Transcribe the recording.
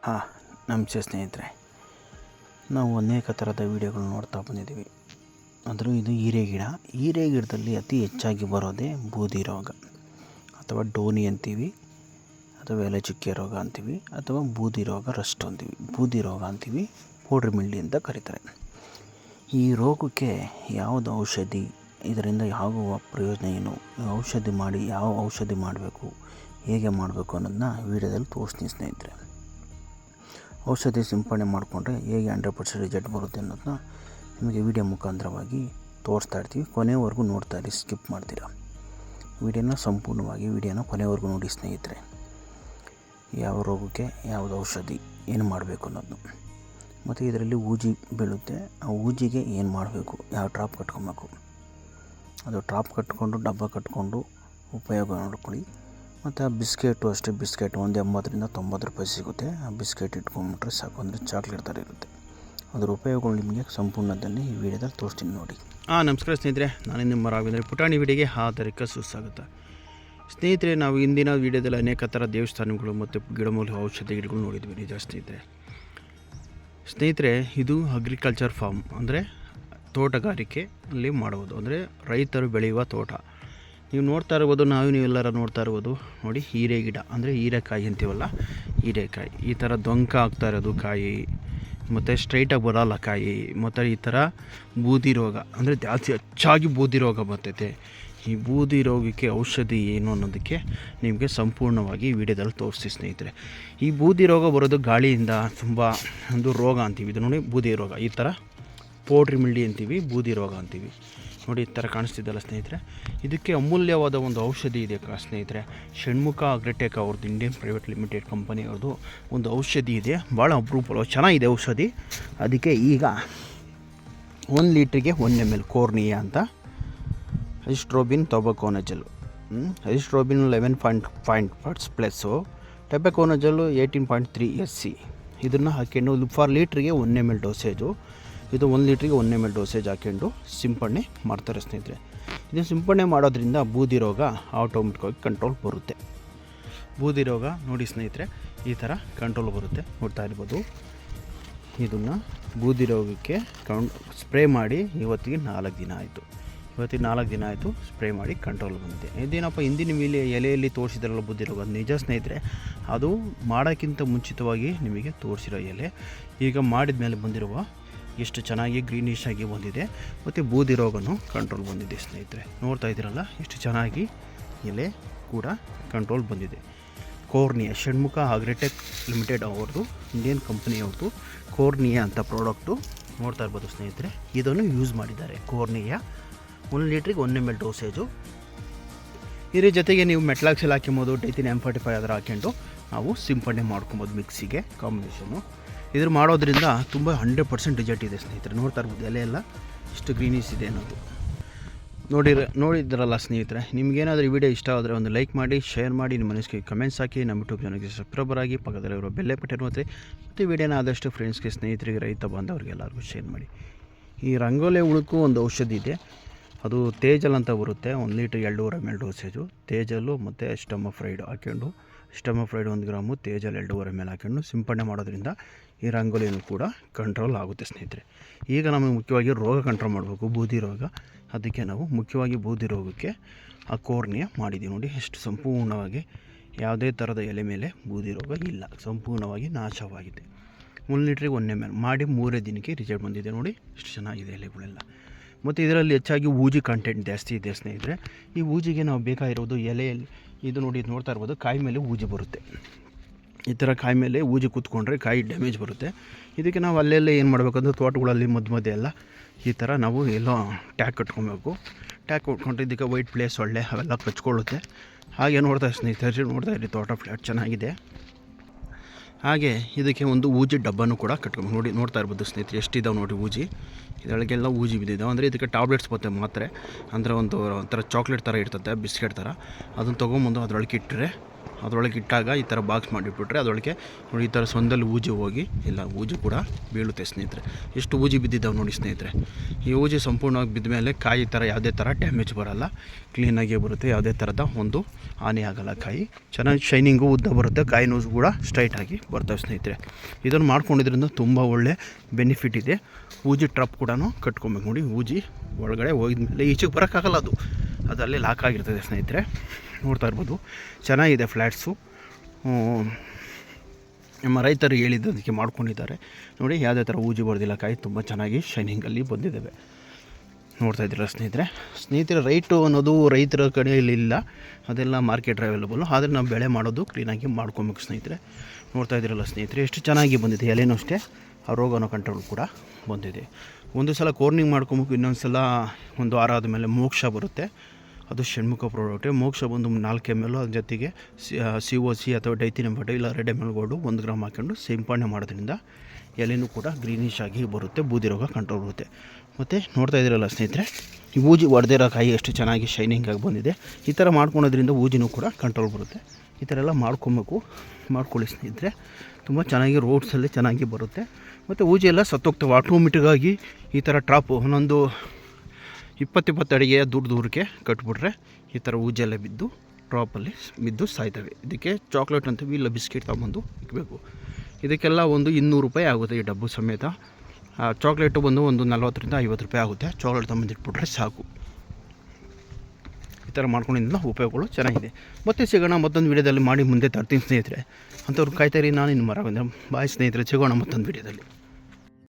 ಹಾಂ, ನಮಸ್ತೆ ಸ್ನೇಹಿತರೆ. ನಾವು ಅನೇಕ ಥರದ ವೀಡಿಯೋಗಳು ನೋಡ್ತಾ ಬಂದಿದ್ದೀವಿ. ಆದರೂ ಇದು ಹೀರೆ ಗಿಡದಲ್ಲಿ ಅತಿ ಹೆಚ್ಚಾಗಿ ಬರೋದೇ ಬೂದಿ ರೋಗ ಅಥವಾ ಡೋನಿ ಅಂತೀವಿ, ಅಥವಾ ಎಲೆ ಚುಕ್ಕೆ ರೋಗ ಅಂತೀವಿ, ಅಥವಾ ಬೂದಿ ರೋಗ ರಸ್ಟ್ ಅಂತೀವಿ, ಬೂದಿ ರೋಗ ಅಂತೀವಿ, ಪೌಡ್ರಿ ಮಿಲ್ಡಿ ಅಂತ ಕರೀತಾರೆ. ಈ ರೋಗಕ್ಕೆ ಯಾವುದು ಔಷಧಿ, ಇದರಿಂದ ಆಗುವ ಪ್ರಯೋಜನ ಏನು, ಯಾವ ಔಷಧಿ ಮಾಡಬೇಕು, ಹೇಗೆ ಮಾಡಬೇಕು ಅನ್ನೋದನ್ನ ವೀಡಿಯೋದಲ್ಲಿ ತೋರಿಸ್ತೀನಿ ಸ್ನೇಹಿತರೆ. ಔಷಧಿ ಸಿಂಪಡಣೆ ಮಾಡಿಕೊಂಡ್ರೆ ಹೇಗೆ 100% ರಿಸಲ್ಟ್ ಬರುತ್ತೆ ಅನ್ನೋದನ್ನ ನಿಮಗೆ ವಿಡಿಯೋ ಮುಖಾಂತರವಾಗಿ ತೋರಿಸ್ತಾ ಇರ್ತೀವಿ. ಕೊನೆವರೆಗೂ ನೋಡ್ತಾ ಇರಿ, ಸ್ಕಿಪ್ ಮಾಡ್ತೀರಾ. ವಿಡಿಯೋನ ಕೊನೆವರೆಗೂ ನೋಡಿ ಸ್ನೇಹಿತರೆ. ಯಾವ ರೋಗಕ್ಕೆ ಯಾವುದು ಔಷಧಿ, ಏನು ಮಾಡಬೇಕು ಅನ್ನೋದು, ಮತ್ತು ಇದರಲ್ಲಿ ಊಜಿ ಬೀಳುತ್ತೆ, ಆ ಊಜಿಗೆ ಏನು ಮಾಡಬೇಕು, ಯಾವ ಡ್ರಾಪ್ ಕಟ್ಕೊಬೇಕು, ಅದು ಡ್ರಾಪ್ ಕಟ್ಕೊಂಡು ಡಬ್ಬ ಕಟ್ಕೊಂಡು ಉಪಯೋಗ ನೋಡ್ಕೊಳ್ಳಿ. ಮತ್ತು ಆ ಬಿಸ್ಕೆಟು ಅಷ್ಟೇ, ಬಿಸ್ಕೆಟ್ ಒಂದು 80 - 90 ರೂಪಾಯಿ ಸಿಗುತ್ತೆ. ಆ ಬಿಸ್ಕೆಟ್ ಇಟ್ಕೊಂಡ್ಬಿಟ್ರೆ ಸಾಕು, ಅಂದರೆ ಚಾಕ್ಲೇಟ್ ಥರ ಇರುತ್ತೆ. ಅದರ ಉಪಯೋಗಗಳು ನಿಮಗೆ ಸಂಪೂರ್ಣದಲ್ಲಿ ಈ ವಿಡಿಯೋದಲ್ಲಿ ತೋರಿಸ್ತೀನಿ ನೋಡಿ. ನಮಸ್ಕಾರ ಸ್ನೇಹಿತರೆ, ನಾನು ನಿಮ್ಮ ರಾಘವೇಂದ್ರ. ಪುಟಾಣಿ ವಿಡಿಯೋಗೆ ಹಾದರಿಕ ಸುಸ್ವಾಗತ ಸ್ನೇಹಿತರೆ. ನಾವು ಇಂದಿನ ವಿಡಿಯೋದಲ್ಲಿ ಅನೇಕ ಥರ ದೇವಸ್ಥಾನಗಳು ಮತ್ತು ಗಿಡಮೂಲಿಕೆ ಔಷಧಿ ಗಿಡಗಳು ನೋಡಿದ್ವಿ ನಿಜ ಸ್ನೇಹಿತರೆ. ಇದು ಅಗ್ರಿಕಲ್ಚರ್ ಫಾರ್ಮ್, ಅಂದರೆ ತೋಟಗಾರಿಕೆಯಲ್ಲಿ ಮಾಡುವುದು, ಅಂದರೆ ರೈತರು ಬೆಳೆಯುವ ತೋಟ. ನೀವು ನೋಡ್ತಾ ಇರ್ಬೋದು, ನೀವೆಲ್ಲರ ನೋಡ್ತಾ ಇರ್ಬೋದು ನೋಡಿ, ಹೀರೆ ಗಿಡ ಅಂದರೆ ಹೀರೆಕಾಯಿ ಅಂತೀವಲ್ಲ, ಹೀರೆಕಾಯಿ ಈ ಥರ ದೊಂಕ ಆಗ್ತಾ ಇರೋದು ಕಾಯಿ, ಮತ್ತು ಸ್ಟ್ರೈಟಾಗಿ ಬರೋಲ್ಲ ಕಾಯಿ. ಮತ್ತು ಈ ಥರ ಬೂದಿ ರೋಗ ಅಂದರೆ ಜಾಸ್ತಿ ಹೆಚ್ಚಾಗಿ ಬೂದಿ ರೋಗ ಬರ್ತೈತೆ. ಈ ಬೂದಿ ರೋಗಕ್ಕೆ ಔಷಧಿ ಏನು ಅನ್ನೋದಕ್ಕೆ ನಿಮಗೆ ಸಂಪೂರ್ಣವಾಗಿ ವಿಡಿಯೋದಲ್ಲಿ ತೋರಿಸ್ತೀವಿ ಸ್ನೇಹಿತರೆ. ಈ ಬೂದಿ ರೋಗ ಬರೋದು ಗಾಳಿಯಿಂದ, ತುಂಬ ಒಂದು ರೋಗ ಅಂತೀವಿ. ಇದು ನೋಡಿ ಬೂದಿ ರೋಗ, ಈ ಥರ ಪೌಡ್ರಿ ಮಿಲ್ಡಿ ಅಂತೀವಿ, ಬೂದಿ ರೋಗ ಅಂತೀವಿ ನೋಡಿ. ಈ ಥರ ಕಾಣಿಸ್ತಿದ್ದಲ್ಲ ಸ್ನೇಹಿತರೆ, ಇದಕ್ಕೆ ಅಮೂಲ್ಯವಾದ ಒಂದು ಔಷಧಿ ಇದೆ ಸ್ನೇಹಿತರೆ. ಷಣ್ಮುಖ ಅಗ್ರಿಟೆಕ್ ಅವ್ರದ್ದು, ಇಂಡಿಯನ್ ಪ್ರೈವೇಟ್ ಲಿಮಿಟೆಡ್ ಕಂಪನಿ ಅವ್ರದ್ದು ಒಂದು ಔಷಧಿ ಇದೆ, ಭಾಳ ಅಪರೂಪ, ಚೆನ್ನಾಗಿದೆ ಔಷಧಿ. ಅದಕ್ಕೆ ಈಗ 1 ಲೀಟ್ರಿಗೆ 1 ml ಕೋರ್ನಿಯಾ ಅಂತ ಅಜಿಸ್ಟ್ರೋಬಿನ್ ಟೊಬಾಕೊನಜಲ್, ಅಜಿಸ್ಟ್ರೋಬಿನ್ 11.5 parts ಪ್ಲಸ್ಸು, ಟೊಬಾಕೊನಜಲ್ಲು 18.3 SC. ಇದನ್ನು ಹಾಕೊಂಡು ಫಾರ್ ಲೀಟ್ರಿಗೆ 1 ml ಡೋಸೇಜು. ಇದು 1 ಲೀಟ್ರಿಗೆ 1 ml ಡೋಸೇಜ್ ಹಾಕ್ಕೊಂಡು ಸಿಂಪಡಣೆ ಮಾಡ್ತಾರೆ ಸ್ನೇಹಿತರೆ. ಇದನ್ನು ಸಿಂಪಡಣೆ ಮಾಡೋದ್ರಿಂದ ಬೂದಿ ರೋಗ ಆಟೋಮೆಟಿಕ್ಕಾಗಿ ಕಂಟ್ರೋಲ್ ಬರುತ್ತೆ. ಬೂದಿ ರೋಗ ನೋಡಿ ಸ್ನೇಹಿತರೆ, ಈ ಥರ ಕಂಟ್ರೋಲ್ ಬರುತ್ತೆ, ನೋಡ್ತಾ ಇರ್ಬೋದು. ಇದನ್ನು ಬೂದಿ ರೋಗಕ್ಕೆ ಸ್ಪ್ರೇ ಮಾಡಿ ಇವತ್ತಿಗೆ 4 ದಿನ ಆಯಿತು. ಸ್ಪ್ರೇ ಮಾಡಿ ಕಂಟ್ರೋಲ್ ಬಂದಿದೆ. ಇದೇನಪ್ಪ, ಹಿಂದಿನ ಎಲೆಯಲ್ಲಿ ತೋರಿಸಿದ್ರಲ್ಲ ಬೂದಿ ರೋಗ, ನಿಜ ಸ್ನೇಹಿತರೆ. ಅದು ಮಾಡೋಕ್ಕಿಂತ ಮುಂಚಿತವಾಗಿ ನಿಮಗೆ ತೋರಿಸಿರೋ ಎಲೆ ಈಗ ಮಾಡಿದ ಮೇಲೆ ಬಂದಿರುವ ಎಷ್ಟು ಚೆನ್ನಾಗಿ ಗ್ರೀನಿಶ್ ಆಗಿ ಬಂದಿದೆ, ಮತ್ತು ಬೂದಿ ರೋಗನೂ ಕಂಟ್ರೋಲ್ ಬಂದಿದೆ ಸ್ನೇಹಿತರೆ. ನೋಡ್ತಾ ಇದ್ದೀರಲ್ಲ ಎಷ್ಟು ಚೆನ್ನಾಗಿ ಎಲೆ ಕೂಡ ಕಂಟ್ರೋಲ್ ಬಂದಿದೆ. ಕೋರ್ನಿಯಾ, ಷಣ್ಮುಖ ಅಗ್ರಿಟೆಕ್ ಲಿಮಿಟೆಡ್ ಅವ್ರದ್ದು, ಇಂಡಿಯನ್ ಕಂಪನಿಯವ್ರದ್ದು ಕೋರ್ನಿಯಾ ಅಂತ ಪ್ರಾಡಕ್ಟು ನೋಡ್ತಾ ಇರ್ಬೋದು ಸ್ನೇಹಿತರೆ. ಇದನ್ನು ಯೂಸ್ ಮಾಡಿದ್ದಾರೆ. ಕೋರ್ನಿಯಾ 1 ಲೀಟ್ರಿಗೆ 1 ml ಡೋಸೇಜು. ಇದ್ರ ಜೊತೆಗೆ ನೀವು ಮೆಟ್ಲಾಕ್ಸೆಲ್ ಹಾಕ್ಕೊಬೋದು, ಡೈಥಿನ್ M45 ಅದರ ಹಾಕ್ಕೊಂಡು ನಾವು ಸಿಂಪಡಣೆ ಮಾಡ್ಕೊಬೋದು ಮಿಕ್ಸಿಗೆ ಕಾಂಬಿನೇಷನು. ಇದ್ರ ಮಾಡೋದ್ರಿಂದ ತುಂಬ 100% ರಿಸಲ್ಟ್ ಇದೆ ಸ್ನೇಹಿತರೆ. ನೋಡ್ತಾ ಇರ್ಬೋದು ಎಲೆ ಎಲ್ಲ ಇಷ್ಟು ಗ್ರೀನಿಶ್ ಇದೆ ಅನ್ನೋದು. ನೋಡಿದ್ರಲ್ಲ ಸ್ನೇಹಿತರೆ. ನಿಮಗೇನಾದರೂ ಈ ವಿಡಿಯೋ ಇಷ್ಟ ಆದರೆ ಒಂದು ಲೈಕ್ ಮಾಡಿ, ಶೇರ್ ಮಾಡಿ, ನಿಮ್ಮ ಮನಸ್ಸಿಗೆ ಕಮೆಂಟ್ಸ್ ಹಾಕಿ, ನಮ್ಮ ಯೂಟ್ಯೂಬ್ ಚಾನಲ್ಗೆ ಸಬ್ಸ್ಕ್ರೈಬರ್ ಆಗಿ, ಪಕ್ಕದಲ್ಲಿರೋ ಬೆಲ್ ಬಟನ್ ಒತ್ತಿ, ಮತ್ತು ವಿಡಿಯೋನ ಆದಷ್ಟು ಫ್ರೆಂಡ್ಸ್ಗೆ, ಸ್ನೇಹಿತರಿಗೆ, ರೈತ ಬಾಂಧವರಿಗೆ ಎಲ್ಲರಿಗೂ ಶೇರ್ ಮಾಡಿ. ಈ ರಂಗೋಲೆ ಹುಳುಕು ಒಂದು ಔಷಧಿ ಇದೆ, ಅದು ತೇಜಲ್ ಅಂತ ಬರುತ್ತೆ. 1 ಲೀಟ್ರಿಗೆ 2.5 ml ಡೋಸೇಜು. ತೇಜಲ್ಲು ಮತ್ತು ಸ್ಟಮಫ್ರೈಡ್ ಹಾಕ್ಕೊಂಡು, ಸ್ಟಮಫ್ರೈಡ್ 1 ಗ್ರಾಮು, ತೇಜಲ್ 2.5 ml ಹಾಕ್ಕೊಂಡು ಸಿಂಪಡಣೆ ಮಾಡೋದ್ರಿಂದ ಈ ರಂಗೋಲಿನೂ ಕೂಡ ಕಂಟ್ರೋಲ್ ಆಗುತ್ತೆ ಸ್ನೇಹಿತರೆ. ಈಗ ನಮಗೆ ಮುಖ್ಯವಾಗಿ ರೋಗ ಕಂಟ್ರೋಲ್ ಮಾಡಬೇಕು, ಬೂದಿ ರೋಗ. ಅದಕ್ಕೆ ನಾವು ಮುಖ್ಯವಾಗಿ ಬೂದಿ ರೋಗಕ್ಕೆ ಆ ಕೋರ್ನಿಯಾ ಮಾಡಿದ್ದೀವಿ ನೋಡಿ. ಎಷ್ಟು ಸಂಪೂರ್ಣವಾಗಿ ಯಾವುದೇ ಥರದ ಎಲೆ ಮೇಲೆ ಬೂದಿ ರೋಗ ಇಲ್ಲ, ಸಂಪೂರ್ಣವಾಗಿ ನಾಶವಾಗಿದೆ. 1 ಲೀಟ್ರಿಗೆ 1 ml ಮಾಡಿ 3 ದಿನಕ್ಕೆ ರಿಸಲ್ಟ್ ಬಂದಿದೆ ನೋಡಿ. ಎಷ್ಟು ಚೆನ್ನಾಗಿದೆ ಎಲೆಗಳೆಲ್ಲ. ಮತ್ತು ಇದರಲ್ಲಿ ಹೆಚ್ಚಾಗಿ ಊಜಿ ಕಂಟೆಂಟ್ ಜಾಸ್ತಿ ಇದೆ ಸ್ನೇಹಿತರೆ. ಈ ಊಜಿಗೆ ನಾವು ಬೇಕಾಗಿರೋದು ಎಲೆಯಲ್ಲಿ, ಇದು ನೋಡಿ, ನೋಡ್ತಾ ಇರ್ಬೋದು, ಕಾಯಿ ಮೇಲೆ ಊಜಿ ಬರುತ್ತೆ. ಈ ಥರ ಕಾಯಿ ಮೇಲೆ ಊಜಿ ಕೂತ್ಕೊಂಡ್ರೆ ಕಾಯಿ ಡ್ಯಾಮೇಜ್ ಬರುತ್ತೆ. ಇದಕ್ಕೆ ನಾವು ಅಲ್ಲೆಲ್ಲ ಏನು ಮಾಡಬೇಕಂದ್ರೆ, ತೋಟಗಳಲ್ಲಿ ಮಧ್ಯೆ ಎಲ್ಲ ಈ ಥರ ನಾವು ಎಲ್ಲೋ ಟ್ಯಾಗ್ ಕಟ್ಕೊಬೇಕು. ಟ್ಯಾಗ್ ಕಟ್ಕೊಂಡ್ರೆ ಇದಕ್ಕೆ ವೈಟ್ ಪ್ಲೇಸ್ ಸೊಳ್ಳೆ ಅವೆಲ್ಲ ಕಚ್ಕೊಳ್ಳುತ್ತೆ. ಹಾಗೆ ನೋಡ್ತಾ ಸ್ನೇಹಿತರೆ, ನೋಡ್ತಾ ಇರಿ, ತೋಟ ಫ್ಲ್ಯಾಟ್ ಚೆನ್ನಾಗಿದೆ. ಹಾಗೆ ಇದಕ್ಕೆ ಒಂದು ಊಜಿ ಡಬ್ಬನೂ ಕೂಡ ಕಟ್ಕೊಂಡು ನೋಡ್ತಾ ಇರ್ಬೋದು ಸ್ನೇಹಿತರೆ, ಎಷ್ಟಿದ್ದಾವೆ ನೋಡಿ ಊಜಿ. ಇದರೊಳಗೆಲ್ಲ ಊಜಿ ಬಿದ್ದಿದ್ದಾವೆ. ಅಂದರೆ ಇದಕ್ಕೆ ಟ್ಯಾಬ್ಲೆಟ್ಸ್ ಬರುತ್ತೆ, ಮಾತ್ರೆ, ಅಂದರೆ ಒಂದು ಥರ ಚಾಕ್ಲೇಟ್ ಥರ ಇರ್ತದೆ, ಬಿಸ್ಕೆಟ್ ಥರ. ಅದನ್ನು ತೊಗೊಂಬಂದು ಅದರೊಳಗೆ ಇಟ್ಟರೆ ಅದರೊಳಗೆ ಇಟ್ಟಾಗ ಈ ಥರ ಬಾಕ್ಸ್ ಮಾಡಿಬಿಟ್ರೆ ಅದರೊಳಗೆ ನೋಡಿ ಈ ಥರ ಸೊಂದಲ್ಲಿ ಊಜಿ ಹೋಗಿ ಇಲ್ಲ ಊಜಿ ಕೂಡ ಬೀಳುತ್ತೆ ಸ್ನೇಹಿತರೆ. ಎಷ್ಟು ಊಜಿ ಬಿದ್ದಿದ್ದಾವೆ ನೋಡಿ ಸ್ನೇಹಿತರೆ. ಈ ಊಜಿ ಸಂಪೂರ್ಣವಾಗಿ ಬಿದ್ದ ಮೇಲೆ ಕಾಯಿ ಥರ ಯಾವುದೇ ಥರ ಡ್ಯಾಮೇಜ್ ಬರೋಲ್ಲ, ಕ್ಲೀನಾಗಿ ಬರುತ್ತೆ, ಯಾವುದೇ ಥರದ ಒಂದು ಹಾನಿ ಆಗೋಲ್ಲ. ಕಾಯಿ ಚೆನ್ನಾಗಿ ಶೈನಿಂಗು ಉದ್ದ ಬರುತ್ತೆ, ಕಾಯಿನೂ ಕೂಡ ಸ್ಟ್ರೈಟಾಗಿ ಬರ್ತವೆ ಸ್ನೇಹಿತರೆ. ಇದನ್ನು ಮಾಡ್ಕೊಂಡಿದ್ರಿಂದ ತುಂಬ ಒಳ್ಳೆ ಬೆನಿಫಿಟ್ ಇದೆ. ಊಜಿ ಟ್ರಪ್ ಕೂಡ ಕಟ್ಕೊಬೇಕು ನೋಡಿ. ಊಜಿ ಒಳಗಡೆ ಹೋಗಿದ ಮೇಲೆ ಈಚೆಗೆ ಬರೋಕ್ಕಾಗಲ್ಲ, ಅದು ಅಲ್ಲೇ ಲಾಕ್ ಆಗಿರ್ತದೆ ಸ್ನೇಹಿತರೆ. ನೋಡ್ತಾ ಇರ್ಬೋದು ಚೆನ್ನಾಗಿದೆ ಫ್ಲ್ಯಾಟ್ಸು. ನಮ್ಮ ರೈತರು ಹೇಳಿದ್ದದಕ್ಕೆ ಮಾಡ್ಕೊಂಡಿದ್ದಾರೆ ನೋಡಿ. ಯಾವುದೇ ಥರ ಊಜಿ ಬರೋದಿಲ್ಲ, ಕಾಯಿ ತುಂಬ ಚೆನ್ನಾಗಿ ಶೈನಿಂಗಲ್ಲಿ ಬಂದಿದ್ದಾವೆ. ನೋಡ್ತಾ ಇದ್ದೀರ ಸ್ನೇಹಿತರೆ. ರೈಟು ಅನ್ನೋದು ರೈತರ ಕಡೆಯಲ್ಲಿ ಇಲ್ಲ, ಅದೆಲ್ಲ ಮಾರ್ಕೆಟ್ ಅವೈಲಬಲು. ಆದರೆ ನಾವು ಬೆಳೆ ಮಾಡೋದು ಕ್ಲೀನಾಗಿ ಮಾಡ್ಕೊಬೇಕು ಸ್ನೇಹಿತರೆ. ನೋಡ್ತಾ ಇದ್ದೀರಲ್ಲ ಸ್ನೇಹಿತರೆ, ಎಷ್ಟು ಚೆನ್ನಾಗಿ ಬಂದಿದೆ. ಎಲೆನೂ ಅಷ್ಟೇ ಆ ರೋಗನೋ ಕಂಟ್ರೋಲ್ ಕೂಡ ಬಂದಿದೆ. ಒಂದು ಸಲ ಕೋರ್ನಿಂಗ್ ಮಾಡ್ಕೊಬೇಕು, ಇನ್ನೊಂದು ಸಲ ಒಂದು ವಾರ ಆದಮೇಲೆ ಮೋಕ್ಷ ಬರುತ್ತೆ. ಅದು ಷಣ್ಮುಖ ಪ್ರಾಡಕ್ಟೇ. ಮೋಕ್ಷ ಬಂದು 4 ml, ಅದ್ರ ಜೊತೆಗೆ COC ಅಥವಾ ಡೈಥಿನಂಬಟ ಇಲ್ಲ red M L gold 1 gram ಹಾಕ್ಕೊಂಡು ಸಿಂಪಡಣೆ ಮಾಡೋದ್ರಿಂದ ಎಲೆನೂ ಕೂಡ ಗ್ರೀನಿಶ್ ಆಗಿ ಬರುತ್ತೆ, ಬೂದಿ ರೋಗ ಕಂಟ್ರೋಲ್ ಬರುತ್ತೆ. ಮತ್ತು ನೋಡ್ತಾ ಇದ್ದೀರಲ್ಲ ಸ್ನೇಹಿತರೆ, ಈ ಊಜಿ ಹೊಡೆದಿರೋ ಕಾಯಿ ಎಷ್ಟು ಚೆನ್ನಾಗಿ ಶೈನಿಂಗಾಗಿ ಬಂದಿದೆ. ಈ ಥರ ಮಾಡ್ಕೊಳೋದ್ರಿಂದ ಊಜಿನೂ ಕೂಡ ಕಂಟ್ರೋಲ್ ಬರುತ್ತೆ. ಈ ಥರ ಎಲ್ಲ ಮಾಡ್ಕೊಳ್ಳಿ ಸ್ನೇಹಿತರೆ. ತುಂಬ ಚೆನ್ನಾಗಿ ರೋಡ್ಸಲ್ಲಿ ಚೆನ್ನಾಗಿ ಬರುತ್ತೆ. ಮತ್ತು ಊಜಿ ಎಲ್ಲ ಸತ್ತೋಗ್ತವೆ ಆಟೋಮೆಟಿಕ್ಕಾಗಿ. ಈ ಥರ ಟ್ರಾಪು ಒಂದೊಂದು 20 ಅಡಿಗೆ ದೂರಕ್ಕೆ ಕಟ್ಬಿಟ್ರೆ ಈ ಥರ ಊಜಿ ಎಲ್ಲ ಬಿದ್ದು ಟ್ರಾಪಲ್ಲಿ ಬಿದ್ದು ಸಾಯ್ತವೆ. ಇದಕ್ಕೆ ಚಾಕ್ಲೇಟ್ ಅಂತೀವಿ, ಇಲ್ಲ ಬಿಸ್ಕೆಟ್ ತೊಗೊಂಬಂದು ಇಕ್ಕಬೇಕು. ಇದಕ್ಕೆಲ್ಲ ಒಂದು 200 ರೂಪಾಯಿ ಆಗುತ್ತೆ ಈ ಡಬ್ಬು ಸಮೇತ. ಚಾಕ್ಲೇಟು ಬಂದು ಒಂದು 40 ರಿಂದ 50 ರೂಪಾಯಿ ಆಗುತ್ತೆ. ಚಾಕ್ಲೇಟ್ ತೊಗೊಂಬಂದು ಇಟ್ಬಿಟ್ರೆ ಸಾಕು. ಈ ಥರ ಮಾಡ್ಕೊಂಡಿದ್ದ ಉಪಯೋಗಗಳು ಚೆನ್ನಾಗಿದೆ. ಮತ್ತೆ ಸಿಗೋಣ ಮತ್ತೊಂದು ವೀಡಿಯೋದಲ್ಲಿ ಮಾಡಿ ಮುಂದೆ ತರ್ತೀನಿ ಸ್ನೇಹಿತರೆ. ಅಂಥವ್ರು ಕಾಯ್ತಾರಿ. ನಾನು ಇನ್ನು ಬಾಯ್ ಸ್ನೇಹಿತರೆ, ಸಿಗೋಣ ಮತ್ತೊಂದು ವೀಡಿಯೋದಲ್ಲಿ.